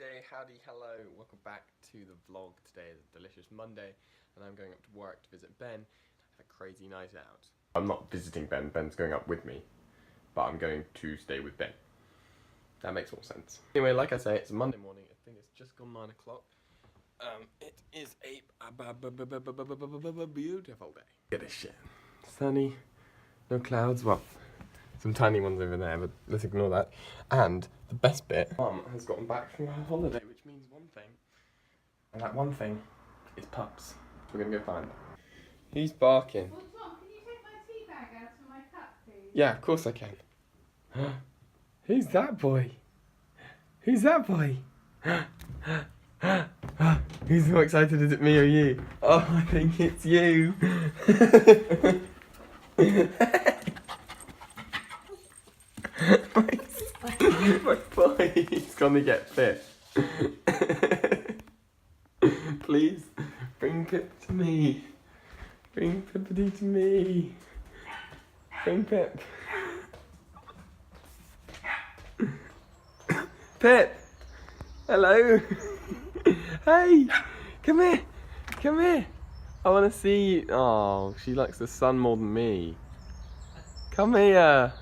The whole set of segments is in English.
day, howdy, hello, welcome back to the vlog. Today is a delicious Monday and I'm going up to work to visit Ben and have a crazy night out. I'm not visiting Ben, Ben's going up with me, but I'm going to stay with Ben. That makes more sense. Anyway, like I say, it's Monday morning, I think it's just gone 9 o'clock. It is a beautiful day. Look at this shit. Sunny, no clouds, well, some tiny ones over there, but let's ignore that. And the best bit, Mum has gotten back from her holiday, which means one thing. And that one thing is pups. We're gonna go find them. Who's barking? Well, Tom, can you take my tea bag out of my cup, please? Yeah, of course I can. Who's that boy? Who's that boy? Who's more excited? Is it me or you? Oh, I think it's you. My boy, he's gonna get fit. Please, bring Pip to me. Bring Pippity to me. Bring Pip. Pip! Hello! Hey! Come here! Come here! I wanna see you. Oh, she likes the sun more than me. Come here!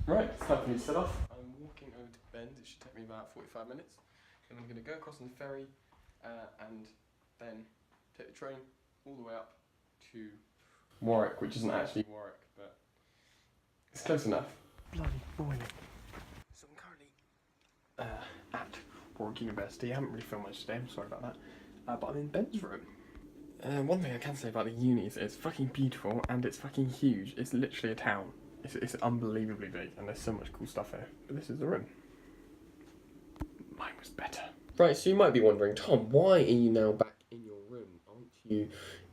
Right, it's time for me to set off. I'm walking over to Bend. It should take me about 45 minutes. And I'm going to go across on the ferry and then take the train all the way up to Warwick, which isn't actually Warwick, but it's close enough. Bloody boiling. So I'm currently at Warwick University. I haven't really filmed much today, I'm sorry about that. But I'm in Ben's room. One thing I can say about the uni is it's fucking beautiful and it's fucking huge. It's literally a town. It's unbelievably big and there's so much cool stuff here. But this is the room. Mine was better. Right, so you might be wondering, Tom, why are you now back in your room? Aren't you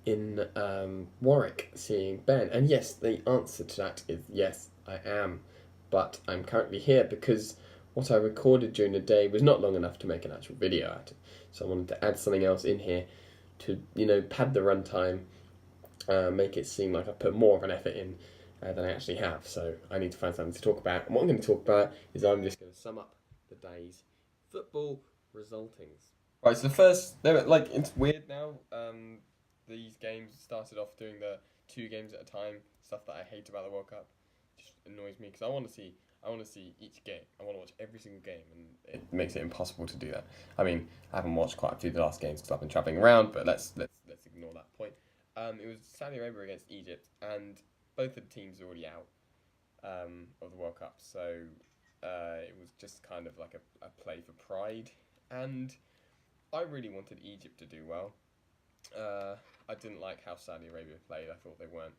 in Warwick seeing Ben? And yes, the answer to that is yes, I am. But I'm currently here because what I recorded during the day was not long enough to make an actual video out of. So I wanted to add something else in here to, you know, pad the runtime, make it seem like I put more of an effort in than I actually have, so I need to find something to talk about. And what I'm going to talk about is I'm just going to sum up the day's football resultings. Right, so the first, like, it's weird now. These games started off doing the 2 games at a time, stuff that I hate about the World Cup. Just annoys me because I want to see each game. I want to watch every single game, and it makes it impossible to do that. I mean, I haven't watched quite a few of the last games because I've been travelling around, but let's ignore that point. It was Saudi Arabia against Egypt, and both of the teams are already out of the World Cup, so it was just kind of like a play for pride, and I really wanted Egypt to do well. I didn't like how Saudi Arabia played. I thought they weren't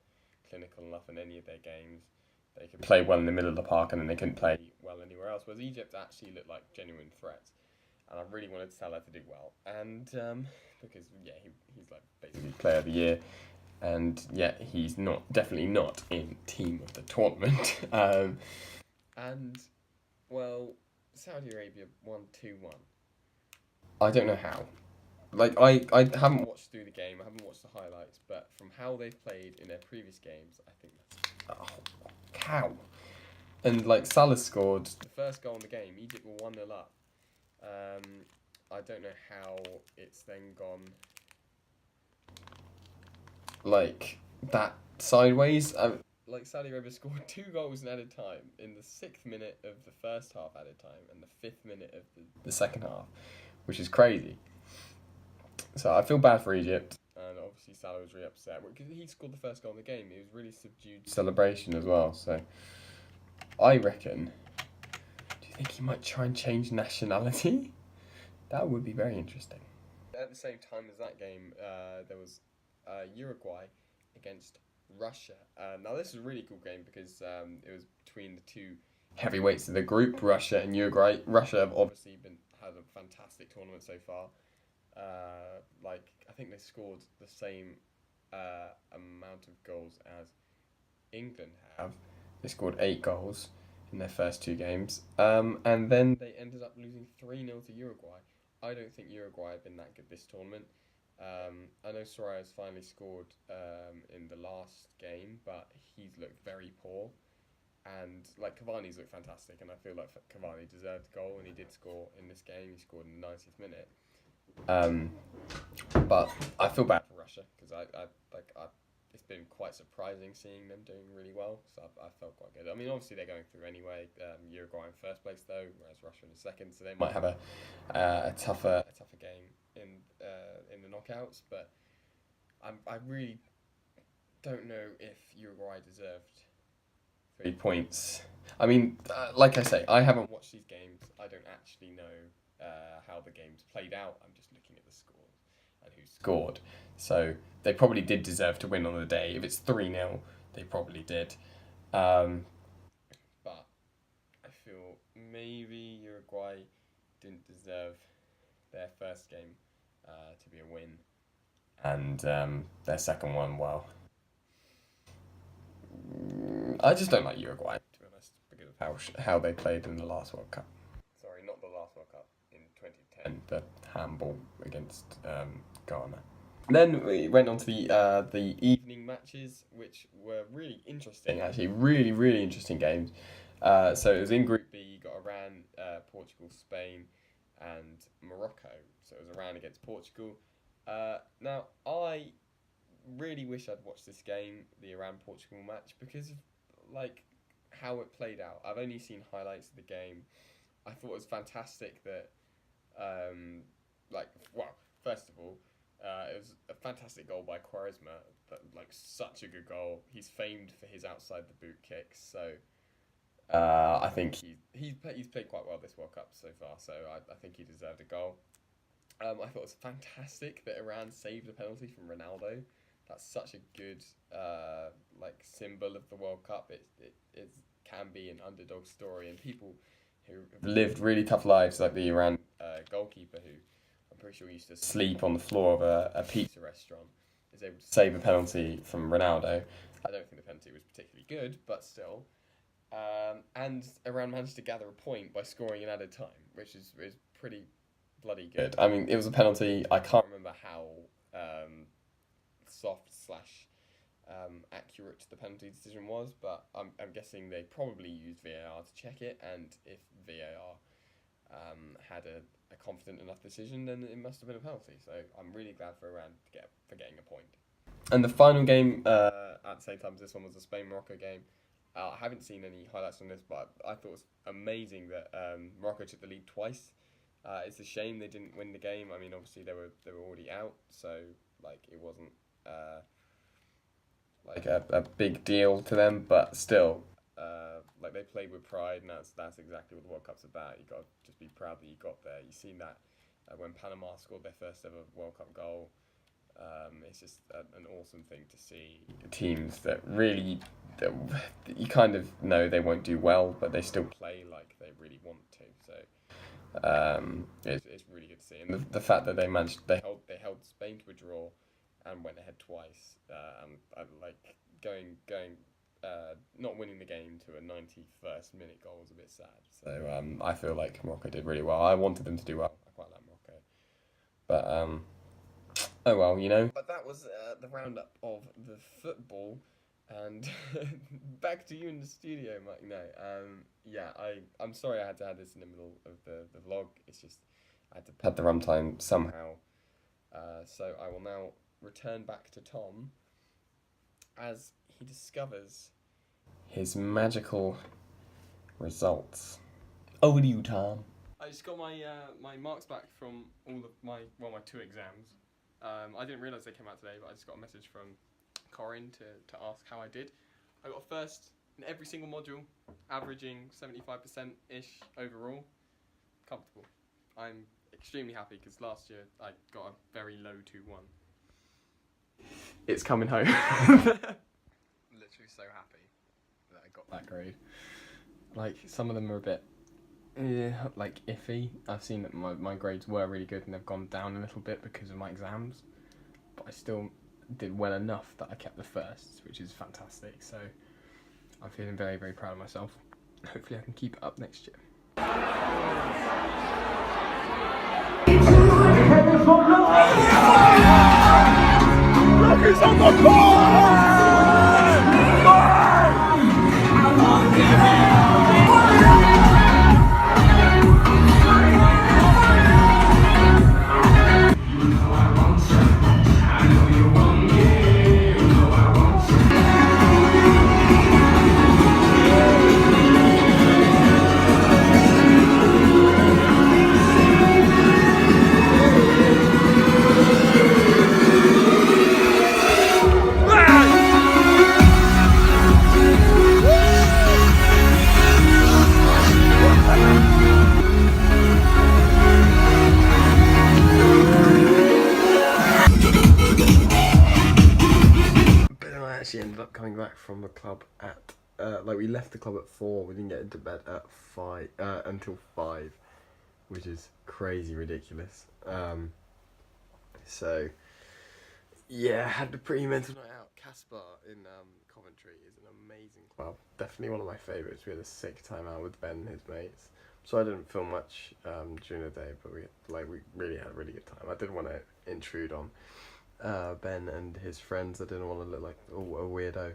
clinical enough in any of their games. They could play well in the middle of the park and then they couldn't play well anywhere else, whereas Egypt actually looked like genuine threats, and I really wanted Salah to do well, and because yeah, he's like basically player of the year. And yet he's definitely not in team of the tournament. And well, Saudi Arabia won 2-1. I don't know how. Like I haven't watched through the game. I haven't watched the highlights, but from how they've played in their previous games, I think that's cow. And like Salah scored the first goal in the game. Egypt were 1-0 up. I don't know how it's then gone like that sideways. Like Saudi Arabia scored 2 goals in added time in the 6th minute of the first half added time and the 5th minute of the second half, which is crazy. So I feel bad for Egypt, and obviously Salah was really upset because he scored the first goal in the game. It was really subdued celebration as well. So I reckon. Do you think he might try and change nationality? That would be very interesting. At the same time as that game, there was Uruguay against Russia. Now this is a really cool game because it was between the 2 heavyweights of the group, Russia and Uruguay. Russia have obviously had a fantastic tournament so far. Like I think they scored the same amount of goals as England have. They scored 8 goals in their first 2 games, and then they ended up losing 3-0 to Uruguay. I don't think Uruguay have been that good this tournament. I know Suarez finally scored in the last game, but he's looked very poor. And like Cavani's looked fantastic, and I feel like Cavani deserved a goal, and he did score in this game. He scored in the 90th minute. But I feel bad for Russia because it's been quite surprising seeing them doing really well. So I felt quite good. I mean, obviously they're going through anyway. Uruguay in first place though, whereas Russia in second. So they might have a tougher game in the knockouts. But I really don't know if Uruguay deserved 3 points. I mean, like I say, I haven't watched these games. I don't actually know how the games played out. I'm just looking at the scores and who scored. So they probably did deserve to win on the day. If it's 3-0, they probably did. But I feel maybe Uruguay didn't deserve their first game to be a win. And their second one, well, I just don't like Uruguay, to be honest, because of how they played in the last World Cup. Sorry, not the last World Cup, in 2010, the handball against Ghana. Then we went on to the evening matches, which were really interesting, actually, really, really interesting games. So it was in Group B, you got Iran, Portugal, Spain, and Morocco. So it was Iran against Portugal. Now, I really wish I'd watched this game, the Iran-Portugal match, because of like how it played out. I've only seen highlights of the game. I thought it was fantastic that, first of all, it was a fantastic goal by Quaresma, like such a good goal. He's famed for his outside the boot kicks, so I think he's played quite well this World Cup so far. So I think he deserved a goal. I thought it was fantastic that Iran saved a penalty from Ronaldo. That's such a good symbol of the World Cup. It can be an underdog story, and people who have lived really tough lives, like the Iran goalkeeper, who I'm pretty sure used to sleep on the floor of a pizza restaurant, is able to save a penalty from Ronaldo. I don't think the penalty was particularly good, but still. And Iran managed to gather a point by scoring in added time, which is pretty bloody good. I mean, it was a penalty. I can't remember how soft / accurate the penalty decision was, but I'm guessing they probably used VAR to check it, and if VAR had a confident enough decision, then it must have been a penalty. So I'm really glad for Iran for getting a point. And the final game at the same time as this one was the Spain-Morocco game. I haven't seen any highlights on this, but I thought it was amazing that Morocco took the lead twice. It's a shame they didn't win the game. I mean, obviously they were already out, so it wasn't a big deal to them. But still, they played with pride, and that's exactly what the World Cup's about. You got to just be proud that you got there. You've seen that when Panama scored their first ever World Cup goal. It's just an awesome thing to see teams that you kind of know they won't do well, but they still play like they really want to. So it's really good to see, and the fact that they held Spain to a draw and went ahead twice, and not winning the game to a 91st minute goal was a bit sad. So I feel like Morocco did really well. I wanted them to do well. I quite like Morocco, but oh well, you know. But that was the roundup of the football, and back to you in the studio, Mike. No, I'm sorry I had to have this in the middle of the vlog. It's just I had to pad the runtime somehow. So I will now return back to Tom as he discovers his magical results. Over to you, Tom. I just got my my marks back from all of my 2 exams. I didn't realise they came out today, but I just got a message from Corinne to ask how I did. I got first in every single module, averaging 75%-ish overall. Comfortable. I'm extremely happy because last year I got a very low 2-1. It's coming home. Literally so happy that I got that grade. Some of them are a bit iffy. I've seen that my grades were really good and they've gone down a little bit because of my exams, but I still did well enough that I kept the firsts, which is fantastic. So I'm feeling very, very proud of myself. Hopefully I can keep it up next year. Look, it's on the court! back from the club at like we left the club at 4. We didn't get into bed at 5 until 5, which is crazy ridiculous. So yeah, had a pretty mental night out. Kasbah in Coventry is an amazing club. Definitely one of my favourites. We had a sick time out with Ben and his mates. So I didn't film much during the day, but we really had a really good time. I didn't want to intrude on Ben and his friends. I didn't want to look like a weirdo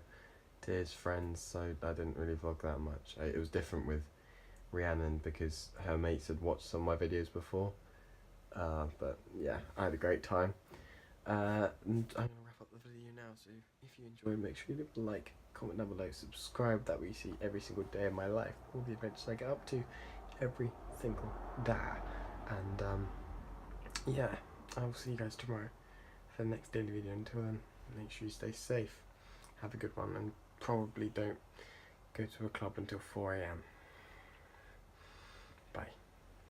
to his friends, so I didn't really vlog that much. It was different with Rhiannon because her mates had watched some of my videos before. But yeah, I had a great time. And I'm going to wrap up the video now, so if you enjoyed, make sure you leave a like, comment down below, subscribe, that way you see every single day of my life, all the adventures I get up to every single day. And yeah, I will see you guys tomorrow for the next daily video. Until then, make sure you stay safe, have a good one, and probably don't go to a club until 4 AM.